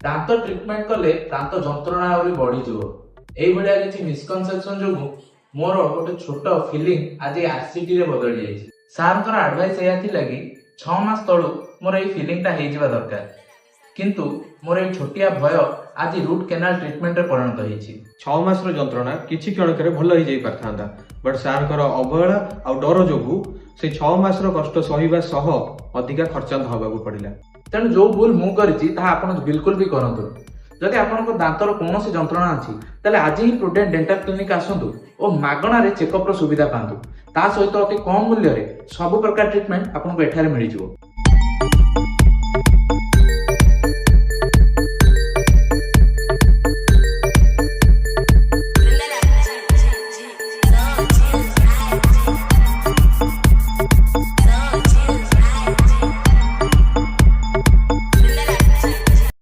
दांत ट्रिटमेंट कले दांत जंत्रणा आहुरी बढ़ीଯିव एइभलिया किछि मिसकनसेप्शन जोगु मोर गोटे छोट फिलिंग आज आरसीटी रे बदली जाइछि। सारंकर एडवाइस एया थिला कि 6 मास तळु मोर एइ फिलिंग ता हेइ जिबा दरकार, किंतु मोर एइ छोटिया भय आज रूट केनाल ट्रिटमेंट रे परिणत होइछि। 6 मासर जंत्रणा किछि क्षणकरे भल होई जाई परथांदा, बट सारकर अवहेला आ डर जोगु से 6 मासर कष्ट सहिबा सह अधिका खर्चांत हबाकू पड़िला। तेणु जो भूल मु करिछि ताहा आपण बिल्कुल भी करंतु। जदि आपनको दांतर कोनोसी जंत्रणा अछि ताले आज ही प्रुडेंट डेंटल क्लिनिक आसंतु ओ मागणा रे चेकअप रो सुविधा पांतु। ता सहित अति कम मूल्य रे सब प्रकार ट्रीटमेंट आपनको एठारे मिलि जिवो।